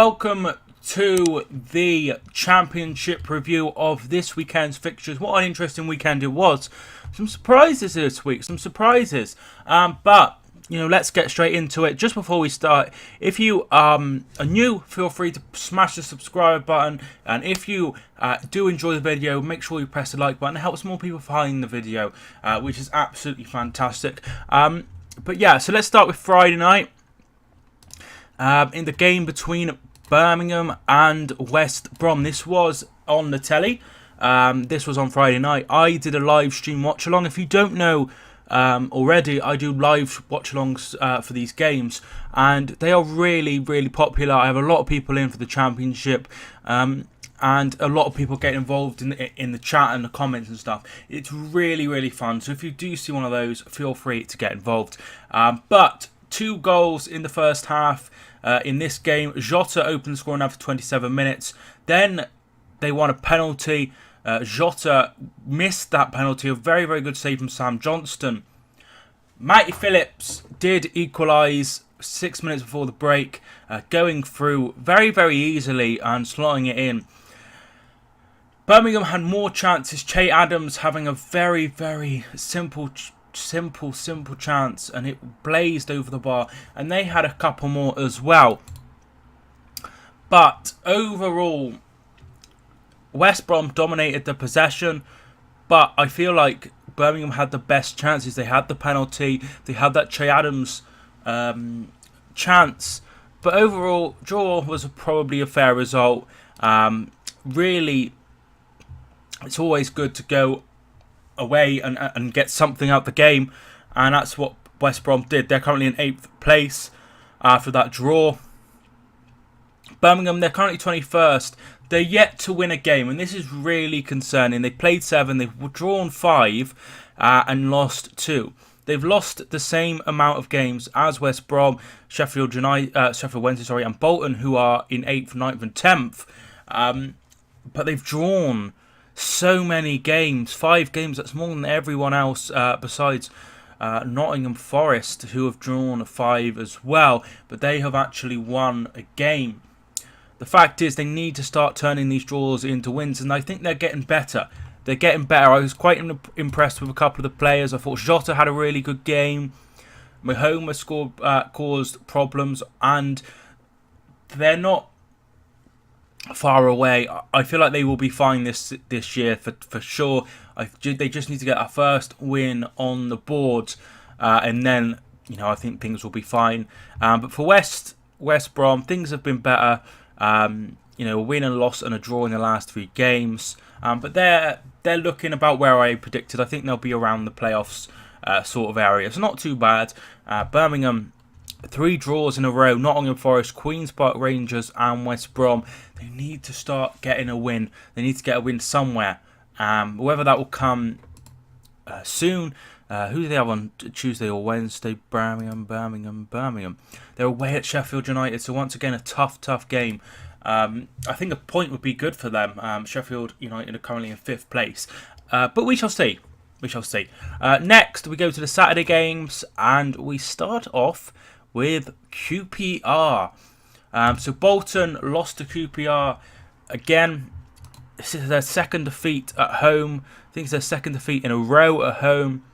welcome to the Championship review of this weekend's fixtures. What an interesting weekend it was. Some surprises this week, some surprises. But let's get straight into it. Just before we start, if you are new, feel free to smash the subscribe button. And if you do enjoy the video, make sure you press the like button. It helps more people find the video, which is absolutely fantastic. But yeah, so let's start with Friday night. In the game between Birmingham and West Brom. This was on the telly. This was on Friday night. I did a live stream watch along. If you don't know already, I do live watch alongs for these games, and they are really, really popular. I have a lot of people in for the Championship, and a lot of people get involved in the chat and the comments and stuff. It's really, really fun. So if you do see one of those, feel free to get involved. But 2 goals in the first half. In this game, Jota opened the scoring after 27 minutes. Then they won a penalty. Jota missed that penalty. A very, very good save from Sam Johnston. Matty Phillips did equalise 6 minutes before the break, going through very, very easily and slotting it in. Birmingham had more chances. Che Adams having a very, very simple chance, and it blazed over the bar, and they had a couple more as well. But overall, West Brom dominated the possession, but I feel like Birmingham had the best chances. They had the penalty, they had that Che Adams chance, but overall, draw was probably a fair result. Really, it's always good to go away and get something out the game, and that's what West Brom did. They're currently in 8th place after that draw. Birmingham, they're currently 21st. They're yet to win a game, and this is really concerning. They played 7, they've drawn 5 and lost 2. They've lost the same amount of games as West Brom, Sheffield Wednesday, and Bolton, who are in 8th, 9th and 10th. But they've drawn so many games, 5 games. That's more than everyone else besides Nottingham Forest, who have drawn 5 as well, but they have actually won a game. The fact is, they need to start turning these draws into wins, and I think they're getting better. They're getting better. I was quite impressed with a couple of the players. I thought Jota had a really good game. Mahoma caused problems, and they're not far away. I feel like they will be fine this year for sure. They just need to get a first win on the board, and then I think things will be fine. But for West Brom, things have been better. A win and loss and a draw in the last 3 games. But they're looking about where I predicted. I think they'll be around the playoffs sort of area. It's not too bad. Birmingham, 3 draws in a row. Nottingham Forest, Queen's Park Rangers and West Brom. They need to start getting a win. They need to get a win somewhere. Whether that will come soon. Who do they have on Tuesday or Wednesday? Birmingham. They're away at Sheffield United. So once again, a tough game. I think a point would be good for them. Sheffield United are currently in 5th place. But we shall see. Next, we go to the Saturday games. And we start off with QPR. So Bolton lost to QPR again. This is their second defeat at home. I think it's their second defeat in a row at home.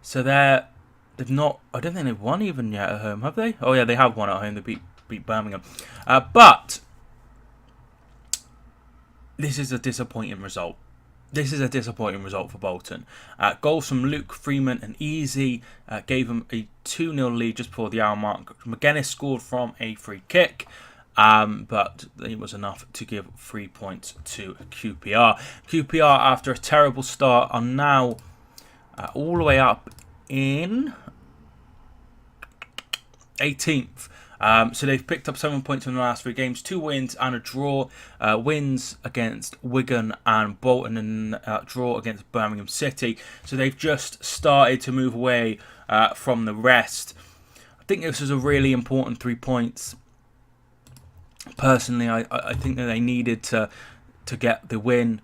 So they've not. I don't think they've won even yet at home, have they? Oh yeah, they have won at home. They beat Birmingham. But this is a disappointing result. This is a disappointing result for Bolton. Goals from Luke Freeman and Easy gave them a 2-0 lead just before the hour mark. McGuinness scored from a free kick, but it was enough to give 3 points to QPR. QPR, after a terrible start, are now all the way up in 18th. So they've picked up 7 points in the last 3 games, 2 wins and a draw. Wins against Wigan and Bolton, and draw against Birmingham City. So they've just started to move away from the rest. I think this was a really important 3 points. Personally, I think that they needed to get the win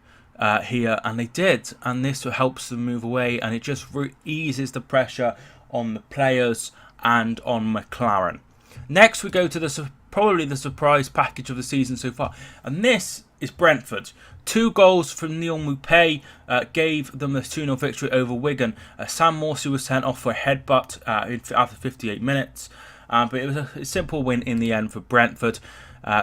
here, and they did. And this helps them move away, and it just eases the pressure on the players and on McLaren. Next, we go to the probably the surprise package of the season so far. And this is Brentford. 2 goals from Neil Maupay gave them the 2-0 victory over Wigan. Sam Morsey was sent off for a headbutt after 58 minutes. But it was a simple win in the end for Brentford.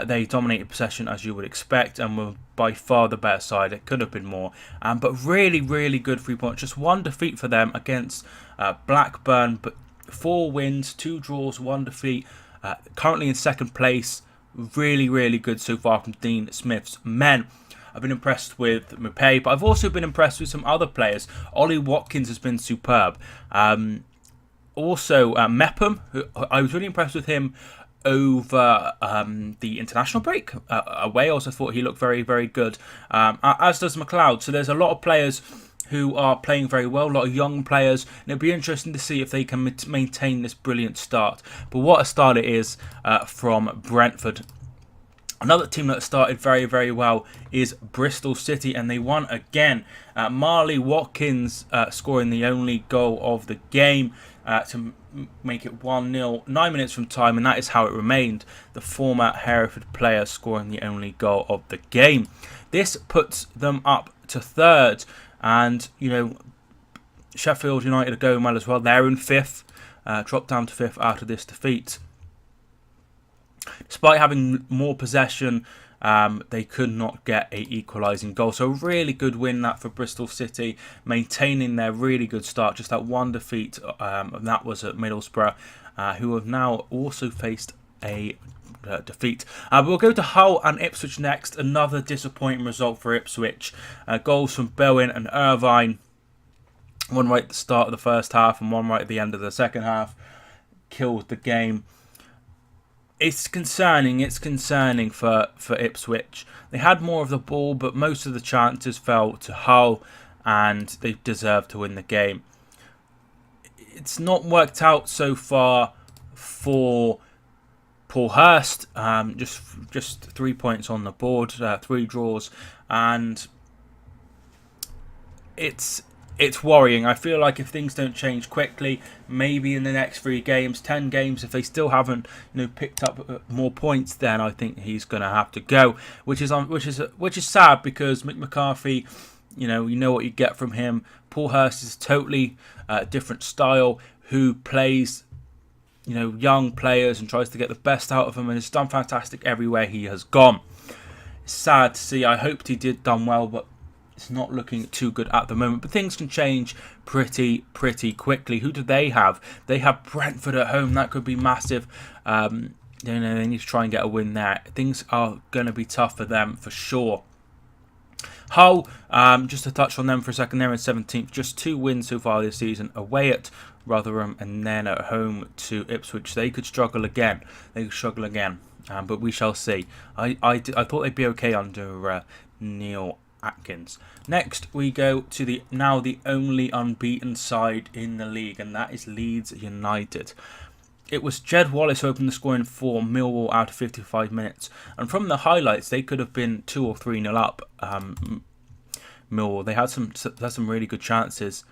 They dominated possession as you would expect and were by far the better side. It could have been more. But really, really good 3 points. Just 1 defeat for them against Blackburn. But 4 wins, 2 draws, 1 defeat. Currently in second place. Really, really good so far from Dean Smith's men. I've been impressed with Maupay, but I've also been impressed with some other players. Ollie Watkins has been superb. Also, Mepham, who I was really impressed with him over the international break at Wales. I thought he looked very, very good, as does McLeod. So there's a lot of players who are playing very well, a lot of young players, and it'll be interesting to see if they can maintain this brilliant start. But what a start it is from Brentford. Another team that started very, very well is Bristol City, and they won again. Marley Watkins scoring the only goal of the game to make it 1-0, 9 minutes from time, and that is how it remained. The former Hereford player scoring the only goal of the game. This puts them up to 3rd, and, you know, Sheffield United are going well as well. They're in 5th, dropped down to 5th after this defeat. Despite having more possession, they could not get an equalising goal. So a really good win that for Bristol City, maintaining their really good start. Just that 1 defeat, and that was at Middlesbrough, who have now also faced a defeat. We'll go to Hull and Ipswich next. Another disappointing result for Ipswich. Goals from Bowen and Irvine. One right at the start of the first half and one right at the end of the second half. Killed the game. It's concerning for Ipswich. They had more of the ball, but most of the chances fell to Hull, and they deserved to win the game. It's not worked out so far for Paul Hurst. Just 3 points on the board, 3 draws, and it's worrying. I feel like if things don't change quickly, maybe in the next 3 games, 10 games, if they still haven't, picked up more points, then I think he's going to have to go, which is sad, because Mick McCarthy, you know what you get from him. Paul Hurst is totally different style, who plays, young players and tries to get the best out of them, and has done fantastic everywhere he has gone. It's sad to see. I hoped he done well, but it's not looking too good at the moment, but things can change pretty quickly. Who do they have? They have Brentford at home. That could be massive. They need to try and get a win there. Things are going to be tough for them for sure. Hull, just to touch on them for a second, they're in 17th. Just 2 wins so far this season. Away at Rotherham and then at home to Ipswich. They could struggle again. But we shall see. I thought they'd be okay under Neil Atkins. Next, we go to the only unbeaten side in the league, and that is Leeds United. It was Jed Wallace who opened the scoring for Millwall out of 55 minutes, and from the highlights, they could have been 2 or 3-0 up. Millwall, they had some really good chances,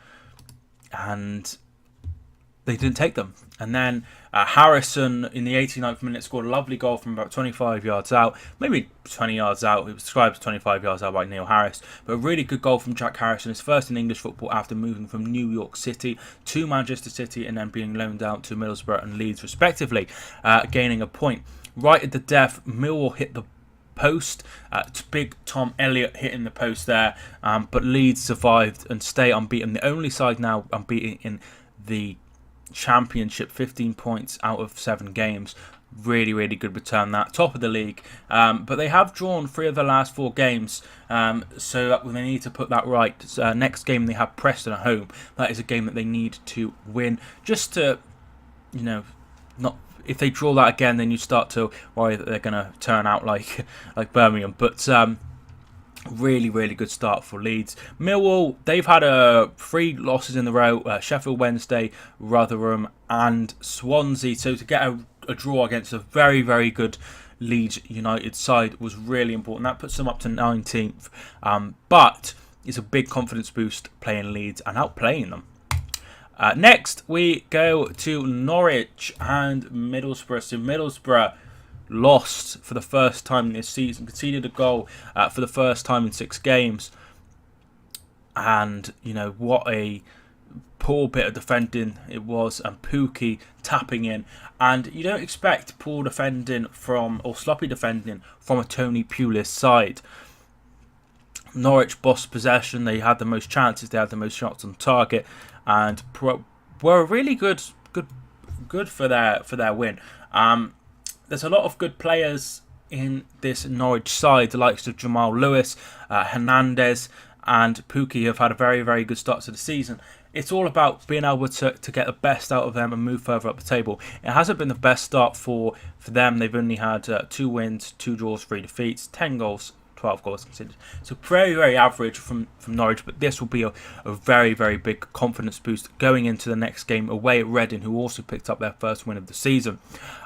and they didn't take them. And then Harrison in the 89th minute scored a lovely goal from about 25 yards out, maybe 20 yards out. It was described as 25 yards out by Neil Harris, but a really good goal from Jack Harrison, his first in English football after moving from New York City to Manchester City and then being loaned out to Middlesbrough and Leeds respectively, gaining a point. Right at the death, Millwall hit the post. Big Tom Elliott hitting the post there, but Leeds survived and stay unbeaten. The only side now unbeaten in the Championship, 15 points out of 7 games. Really good return, that top of the league, but they have drawn 3 of the last 4 games, so they need to put that right. Next game they have Preston at home. That is a game that they need to win, just to not, if they draw that again, then you start to worry that they're going to turn out like Birmingham. But really good start for Leeds. Millwall, they've had 3 losses in a row. Sheffield Wednesday, Rotherham and Swansea. So to get a draw against a very good Leeds United side was really important. That puts them up to 19th. But it's a big confidence boost playing Leeds and outplaying them. Next, we go to Norwich and Middlesbrough. So Middlesbrough lost for the first time this season, conceded a goal for the first time in 6 games. And, what a poor bit of defending it was, and Pukki tapping in. And you don't expect poor defending or sloppy defending from a Tony Pulis side. Norwich bossed possession. They had the most chances. They had the most shots on target, and were really good for their win. There's a lot of good players in this Norwich side. The likes of Jamal Lewis, Hernandez, and Pukki have had a very, very good start to the season. It's all about being able to get the best out of them and move further up the table. It hasn't been the best start for them. They've only had 2 wins, 2 draws, 3 defeats, 10 goals, 12 goals conceded. So very, very average from Norwich, but this will be a very, very big confidence boost going into the next game away at Reading, who also picked up their first win of the season.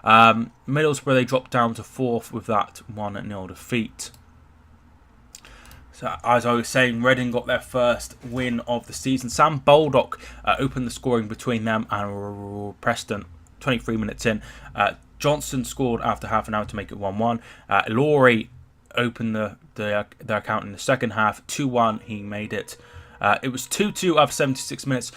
Middlesbrough, they dropped down to 4th with that 1-0 defeat. So, as I was saying, Reading got their first win of the season. Sam Baldock opened the scoring between them and Preston 23 minutes in. Johnson scored after half an hour to make it 1-1. Laurie opened their account in the second half. 2-1, he made it. It was 2-2 after 76 minutes.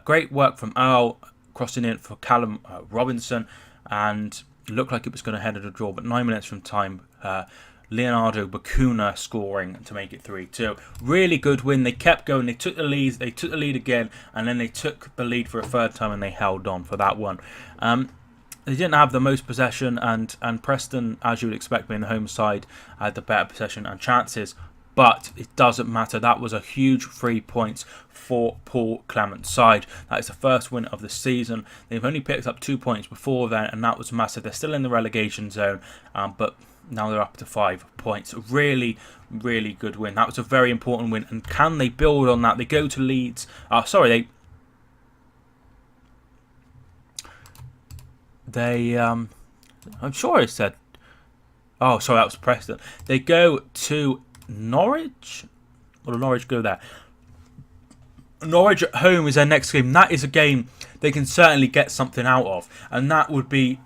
Great work from Earl, crossing in for Callum Robinson, and looked like it was going to head at a draw, but 9 minutes from time, Leonardo Bacuna scoring to make it 3-2. Really good win. They kept going. They took the lead again, and then they took the lead for a third time, and they held on for that one. They didn't have the most possession, and Preston, as you would expect, being the home side, had the better possession and chances. But it doesn't matter. That was a huge 3 points for Paul Clement's side. That is the first win of the season. They've only picked up 2 points before then, and that was massive. They're still in the relegation zone, but now they're up to 5 points. Really, really good win. That was a very important win. And can they build on that? They go to Leeds. I'm sure I said. Oh, sorry, that was Preston. They go to Norwich. Or did Norwich go there? Norwich at home is their next game. That is a game they can certainly get something out of, and that would be,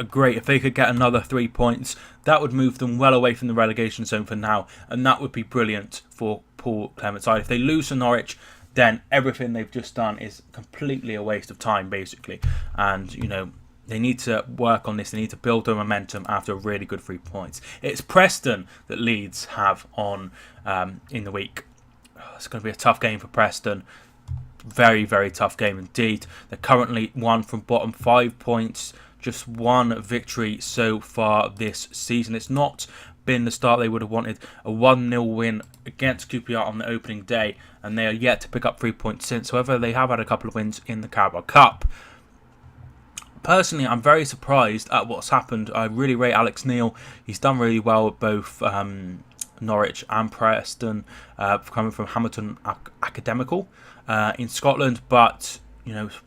great if they could get another 3 points. That would move them well away from the relegation zone for now, and that would be brilliant for Paul Clement's side. If they lose to Norwich, then everything they've just done is completely a waste of time, basically. And they need to work on this. They need to build their momentum after a really good 3 points. It's Preston that Leeds have on in the week. It's going to be a tough game for Preston. Very, very tough game indeed. They're currently 1 from bottom, 5 points. Just 1 victory so far this season. It's not been the start they would have wanted. A 1-0 win against QPR on the opening day, and they are yet to pick up 3 points since. However, they have had a couple of wins in the Carabao Cup. Personally, I'm very surprised at what's happened. I really rate Alex Neil. He's done really well at both Norwich and Preston, coming from Hamilton Academical in Scotland, but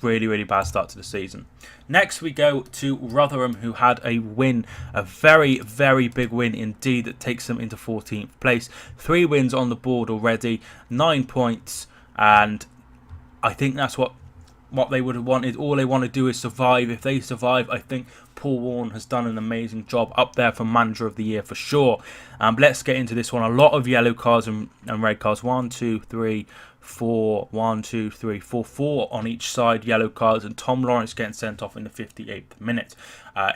really, really bad start to the season. Next, we go to Rotherham, who had a win, a very, very big win indeed, that takes them into 14th place. 3 wins on the board already, 9 points, and I think that's what they would have wanted. All they want to do is survive. If they survive, I think Paul Warne has done an amazing job, up there for Manager of the Year for sure. But let's get into this one. A lot of yellow cards and red cards. 1, 2, 3, 4. 1, 2, 3, 4. 4 on each side, yellow cards. And Tom Lawrence getting sent off in the 58th minute.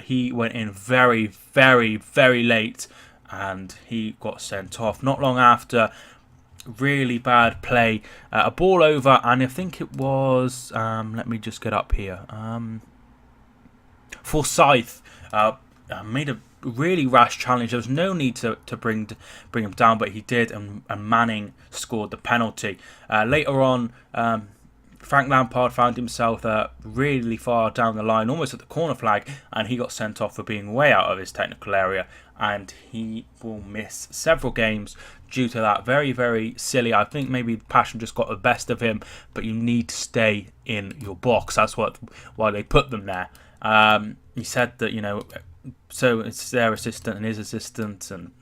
He went in very, very, very late, and he got sent off. Not long after, really bad play. A ball over, and I think it was, let me just get up here. Forsyth made a really rash challenge. There was no need to bring him down, but he did, and Manning scored the penalty. Later on, Frank Lampard found himself really far down the line, almost at the corner flag, and he got sent off for being way out of his technical area, and he will miss several games due to that. Very, very silly. I think maybe passion just got the best of him, but you need to stay in your box. That's why they put them there. He said that, so it's their assistant and his assistant and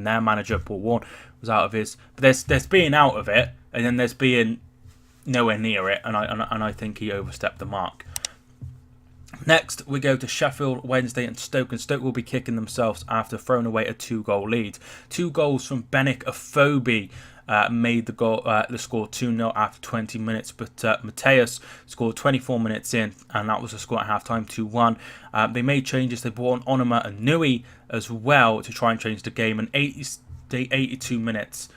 their manager, Paul Warne, was out of his. But there's being out of it, and then there's being nowhere near it, and I think he overstepped the mark. Next, we go to Sheffield Wednesday and Stoke will be kicking themselves after throwing away a 2-goal lead. 2 goals from Benik Afobe made the score 2-0 after 20 minutes, but Mateus scored 24 minutes in, and that was the score at half-time, 2-1. They made changes. They brought on Onuma and Nui as well to try and change the game, and 82 minutes,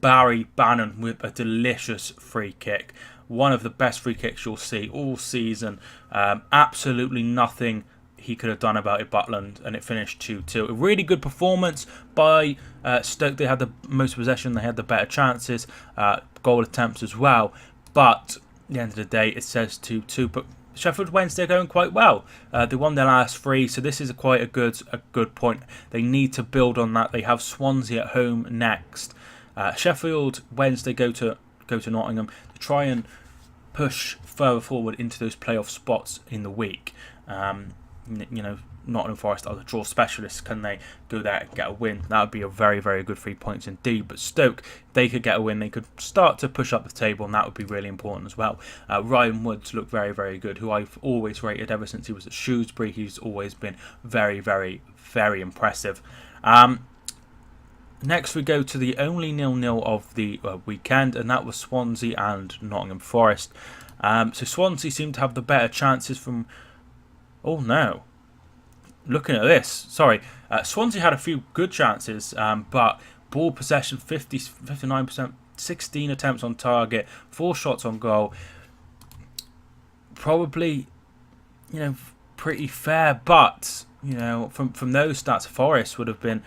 Barry Bannon with a delicious free kick. One of the best free kicks you'll see all season. Absolutely nothing he could have done about it, Butland, and it finished 2-2. A really good performance by Stoke. They had the most possession, they had the better chances, goal attempts as well. But at the end of the day, it says 2-2. But Sheffield Wednesday are going quite well. They won their last 3, so this is quite a good point. They need to build on that. They have Swansea at home next. Sheffield Wednesday go to Nottingham to try and push further forward into those playoff spots in the week. Nottingham Forest are the draw specialists. Can they go there and get a win? That would be a very, very good 3 points indeed. But Stoke, they could get a win. They could start to push up the table, and that would be really important as well. Ryan Woods looked very, very good, who I've always rated ever since he was at Shrewsbury. He's always been very, very, very impressive. Next, we go to the only 0-0 of the weekend, and that was Swansea and Nottingham Forest. So Swansea seemed to have the better chances from... Oh, no. Looking at this, sorry. Swansea had a few good chances, but ball possession 59%, 16 attempts on target, 4 shots on goal. Probably, pretty fair, but, from those stats, Forest would have been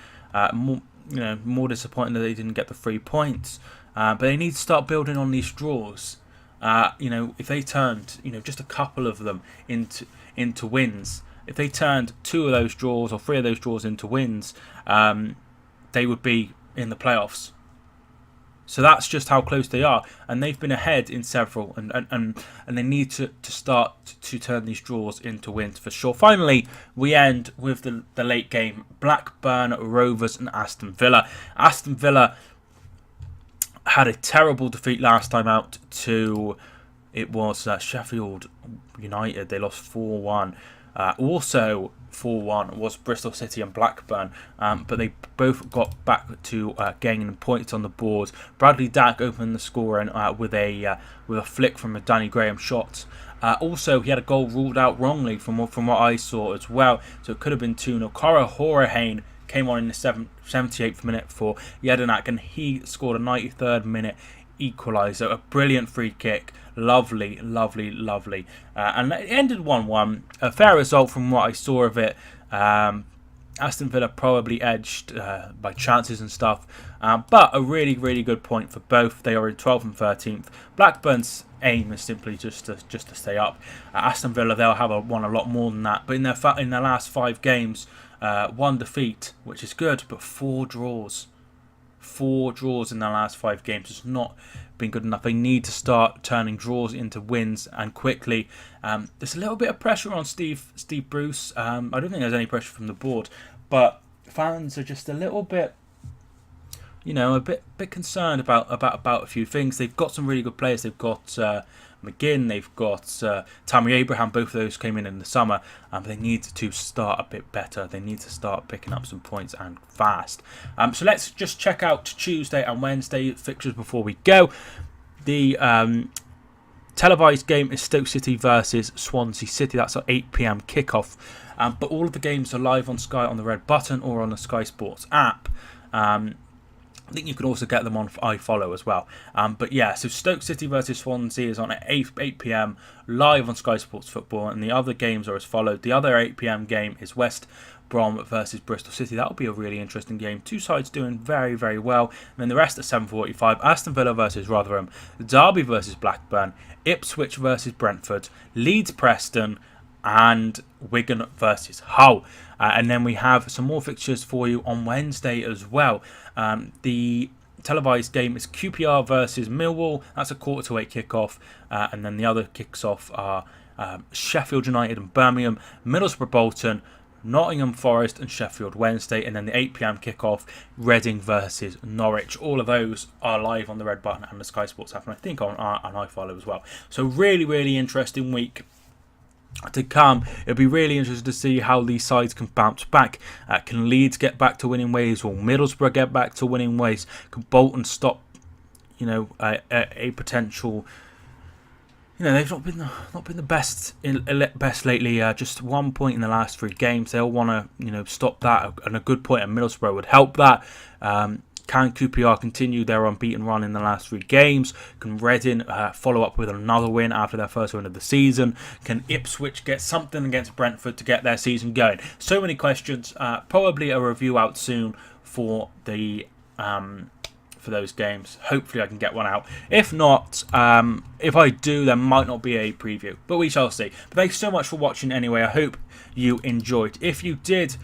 more disappointing that they didn't get the 3 points. But they need to start building on these draws. If they turned, just a couple of them into wins, if they turned 2 of those draws or 3 of those draws into wins, they would be in the playoffs. So that's just how close they are, and they've been ahead in several, and they need to start to turn these draws into wins for sure. Finally, we end with the late game: Blackburn Rovers and Aston Villa. Aston Villa had a terrible defeat last time out to Sheffield United. They lost 4-1. Also 4-1 was Bristol City and Blackburn, but they both got back to gaining points on the board. Bradley Dack opened the score with a flick from a Danny Graham shot. Also, he had a goal ruled out wrongly from what I saw as well, so it could have been 2-0. Cora Horahain came on in the 78th minute for Jedinak, and he scored a 93rd minute equaliser. A brilliant free kick. Lovely. And it ended 1-1. A fair result from what I saw of it. Aston Villa probably edged by chances and stuff. But a really, really good point for both. They are in 12th and 13th. Blackburn's aim is simply just to stay up. Aston Villa, they'll have won a lot more than that. But in their last 5 games, 1 defeat, which is good, but 4 draws. 4 draws in their last 5 games has not been good enough. They need to start turning draws into wins, and quickly. There's a little bit of pressure on Steve Bruce. I don't think there's any pressure from the board, but fans are just a little bit, a bit concerned about a few things. They've got some really good players. They've got McGinn, they've got Tammy Abraham. Both of those came in the summer, but they need to start a bit better. They need to start picking up some points, and fast. So let's just check out Tuesday and Wednesday fixtures before we go. The televised game is Stoke City versus Swansea City. That's our 8 p.m. kickoff. But all of the games are live on Sky on the red button or on the Sky Sports app. I think you can also get them on iFollow as well. But yeah, so Stoke City versus Swansea is on at 8 p.m. live on Sky Sports Football, and the other games are as followed. The other 8 p.m. game is West Brom versus Bristol City. That'll be a really interesting game. 2 sides doing very, very well. And then the rest at 7:45. Aston Villa versus Rotherham, Derby versus Blackburn, Ipswich versus Brentford, Leeds Preston, and Wigan versus Hull. And then we have some more fixtures for you on Wednesday as well. The televised game is QPR versus Millwall. That's a 7:45 kickoff. And then the other kicks off are Sheffield United and Birmingham, Middlesbrough Bolton, Nottingham Forest and Sheffield Wednesday. And then the 8 p.m. kickoff, Reading versus Norwich. All of those are live on the red button and the Sky Sports app, and I think on iFollow as well. So really, really interesting week to come. It'll be really interesting to see how these sides can bounce back. Can Leeds get back to winning ways? Will Middlesbrough get back to winning ways? Can Bolton stop, a potential? They've not been the best lately. Just 1 point in the last 3 games. They'll want to stop that, and a good point at Middlesbrough would help that. Can QPR continue their unbeaten run in the last 3 games? Can Reading follow up with another win after their first win of the season? Can Ipswich get something against Brentford to get their season going? So many questions. Probably a review out soon for the for those games. Hopefully I can get one out. If not, if I do, there might not be a preview, but we shall see. But thanks so much for watching anyway. I hope you enjoyed. If you did,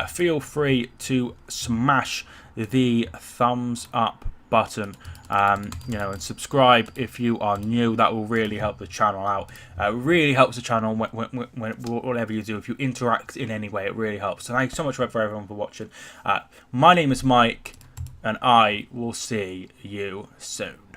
feel free to smash the thumbs up button, and subscribe if you are new. That will really help the channel out. It really helps the channel whatever you do. If you interact in any way, it really helps. So thanks so much for everyone for watching. My name is Mike, and I will see you soon.